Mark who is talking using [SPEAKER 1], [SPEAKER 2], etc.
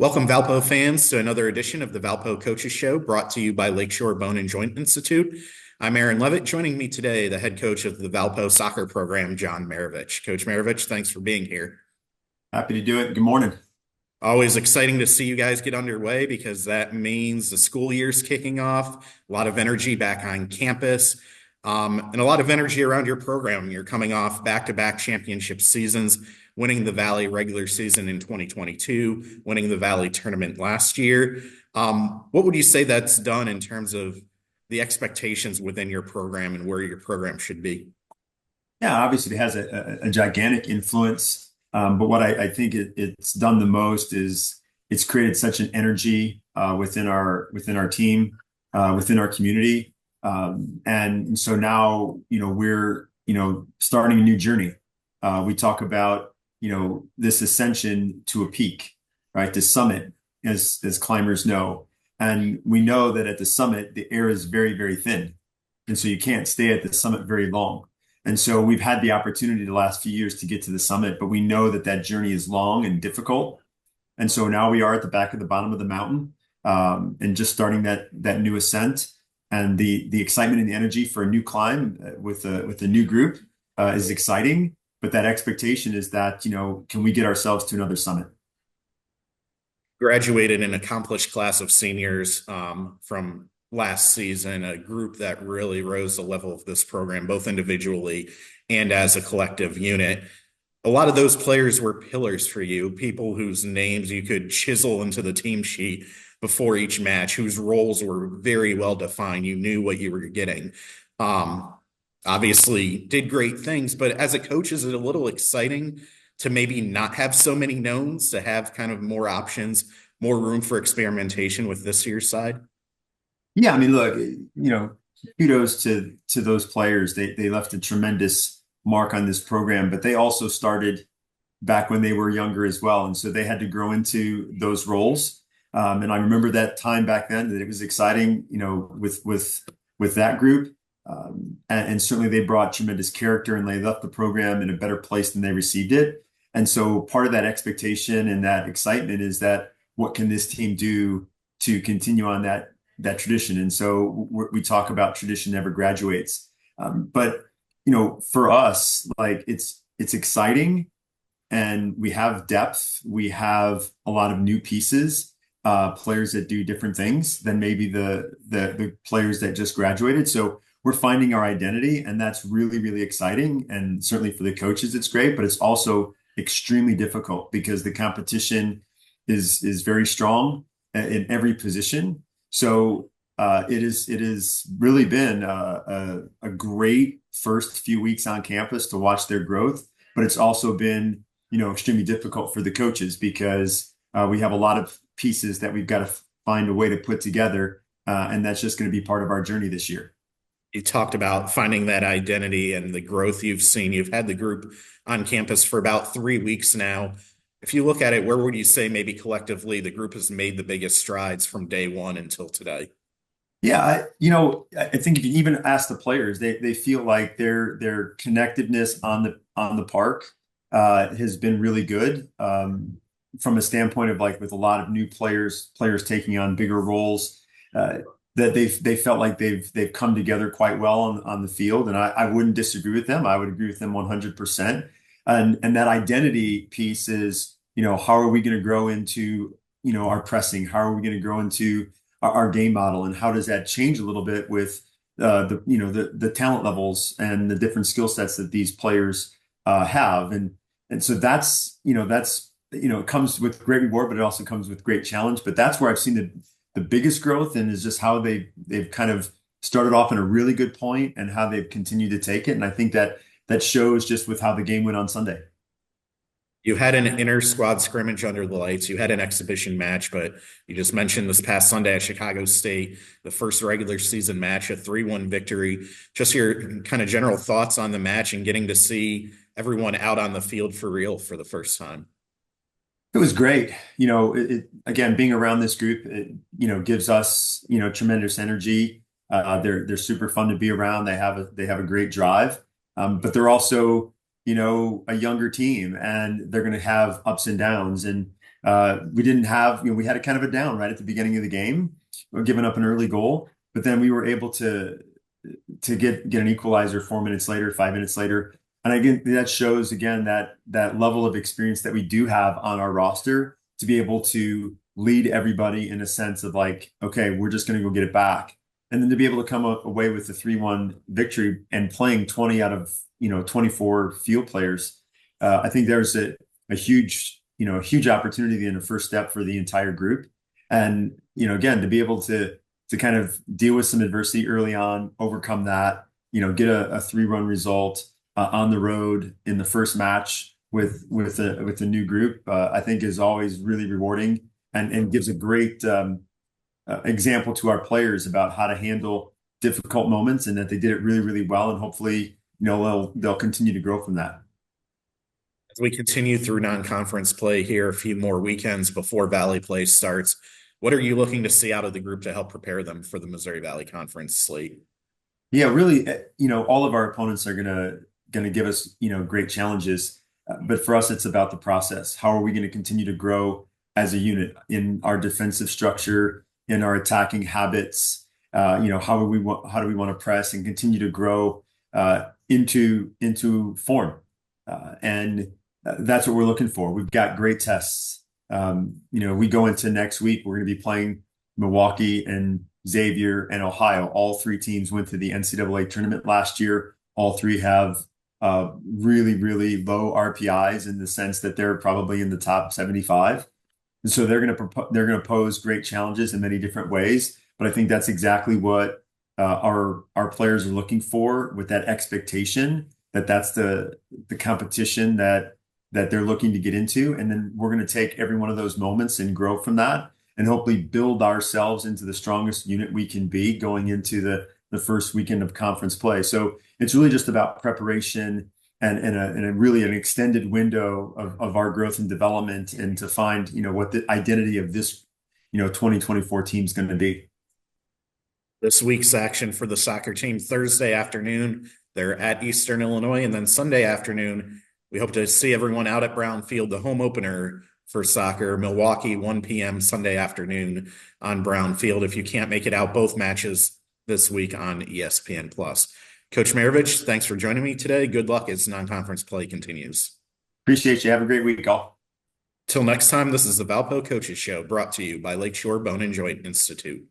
[SPEAKER 1] Welcome, Valpo fans, to another edition of the Valpo Coaches Show brought to you by Lakeshore Bone and Joint Institute. I'm Aaron Levitt. Joining me today, the head coach of the Valpo soccer program, John Marovich. Coach Marovich, thanks for being here.
[SPEAKER 2] Happy to do it. Good morning.
[SPEAKER 1] Always exciting to see you guys get underway because that means the school year's kicking off, a lot of energy back on campus, and a lot of energy around your program. You're coming off back-to-back championship seasons, winning the Valley regular season in 2022, winning the Valley tournament last year. What would you say that's done in terms of the expectations within your program and where your program should be?
[SPEAKER 2] Yeah, obviously it has a gigantic influence. But what I think it's done the most is it's created such an energy within our team, within our community. And so now, we're, starting a new journey. We talk about, this ascension to a peak, right? The summit, as climbers know. And we know that at the summit, the air is very, very thin. And so you can't stay at the summit very long. And so we've had the opportunity the last few years to get to the summit, but we know that that journey is long and difficult. And so now we are at the back of the bottom of the mountain, and just starting that new ascent. And the excitement and the energy for a new climb with a new group is exciting. But that expectation is that, can we get ourselves to another summit?
[SPEAKER 1] Graduated an accomplished class of seniors from last season, a group that really rose the level of this program, both individually and as a collective unit. A lot of those players were pillars for you, people whose names you could chisel into the team sheet before each match, whose roles were very well defined. You knew what you were getting. Um, Obviously, did great things, but as a coach, is it a little exciting to maybe not have so many knowns, to have kind of more options, more room for experimentation with this year's side?
[SPEAKER 2] Yeah, I mean, look, kudos to those players. They left a tremendous mark on this program, but they also started back when they were younger as well, and so they had to grow into those roles. And I remember that time back then that it was exciting, with that group. And certainly they brought tremendous character and they left the program in a better place than they received it. And so part of that expectation and that excitement is that what can this team do to continue on that tradition? And so we talk about tradition never graduates. But for us, like it's exciting and we have depth. We have a lot of new pieces, players that do different things than maybe the players that just graduated. So we're finding our identity, and that's really, really exciting. And certainly for the coaches, it's great, but it's also extremely difficult because the competition is very strong in every position. So it is really been a great first few weeks on campus to watch their growth, but it's also been extremely difficult for the coaches because we have a lot of pieces that we've got to find a way to put together, and that's just going to be part of our journey this year.
[SPEAKER 1] You talked about finding that identity and the growth you've seen. You've had the group on campus for about 3 weeks now. If you look at it, where would you say maybe collectively the group has made the biggest strides from day one until today?
[SPEAKER 2] Yeah, I think if you even ask the players, they feel like their connectiveness on the park has been really good, from a standpoint of like with a lot of new players taking on bigger roles, that they felt like they've come together quite well on the field, and I wouldn't disagree with them. I would agree with them 100%. And that identity piece is, how are we going to grow into our pressing? How are we going to grow into our game model, and how does that change a little bit with the talent levels and the different skill sets that these players have, and so it comes with great reward, but it also comes with great challenge. But that's where I've seen the biggest growth, and is just how they've kind of started off in a really good point and how they've continued to take it. And I think that shows just with how the game went on Sunday.
[SPEAKER 1] You had an inter squad scrimmage under the lights. You had an exhibition match, but you just mentioned this past Sunday at Chicago State, the first regular season match, a 3-1 victory. Just your kind of general thoughts on the match and getting to see everyone out on the field for real for the first time.
[SPEAKER 2] It was great. Again, being around this group, it, gives us, tremendous energy. They're super fun to be around. They have a great drive. But they're also, a younger team, and they're going to have ups and downs. And We didn't have, we had a kind of a down right at the beginning of the game, giving up an early goal, but then we were able to get an equalizer 4 minutes later, 5 minutes later. And again, that shows again that level of experience that we do have on our roster to be able to lead everybody in a sense of like, okay, we're just going to go get it back. And then to be able to come away with the 3-1 victory and playing 20 out of 24 field players, I think there's a huge a huge opportunity and a first step for the entire group. And again, to be able to kind of deal with some adversity early on, overcome that, get a 3-run result on the road in the first match with a new group, I think is always really rewarding and gives a great example to our players about how to handle difficult moments and that they did it really, really well. And hopefully, they'll continue to grow from that.
[SPEAKER 1] As we continue through non-conference play here, a few more weekends before Valley play starts, what are you looking to see out of the group to help prepare them for the Missouri Valley Conference slate?
[SPEAKER 2] Yeah, really, all of our opponents are gonna give us, great challenges. But for us, it's about the process. How are we going to continue to grow as a unit in our defensive structure, in our attacking habits? How do we want to press and continue to grow into form? And that's what we're looking for. We've got great tests. We go into next week, we're going to be playing Milwaukee and Xavier and Ohio. All three teams went to the NCAA tournament last year. All three have really, really low RPIs in the sense that they're probably in the top 75. And so they're going to pose great challenges in many different ways. But I think that's exactly what our players are looking for with that expectation that that's the competition that they're looking to get into. And then we're going to take every one of those moments and grow from that and hopefully build ourselves into the strongest unit we can be going into the first weekend of conference play. So it's really just about preparation and a really an extended window of our growth and development and to find, what the identity of this, 2024 team is going to be.
[SPEAKER 1] This week's action for the soccer team Thursday afternoon, they're at Eastern Illinois, and then Sunday afternoon, we hope to see everyone out at Brown Field, the home opener for soccer, Milwaukee, 1 p.m. Sunday afternoon on Brown Field. If you can't make it out, both matches this week on ESPN Plus. Coach Marovich, thanks for joining me today. Good luck as non-conference play continues.
[SPEAKER 2] Appreciate you. Have a great week, all.
[SPEAKER 1] Till next time, this is the Valpo Coaches Show brought to you by Lakeshore Bone and Joint Institute.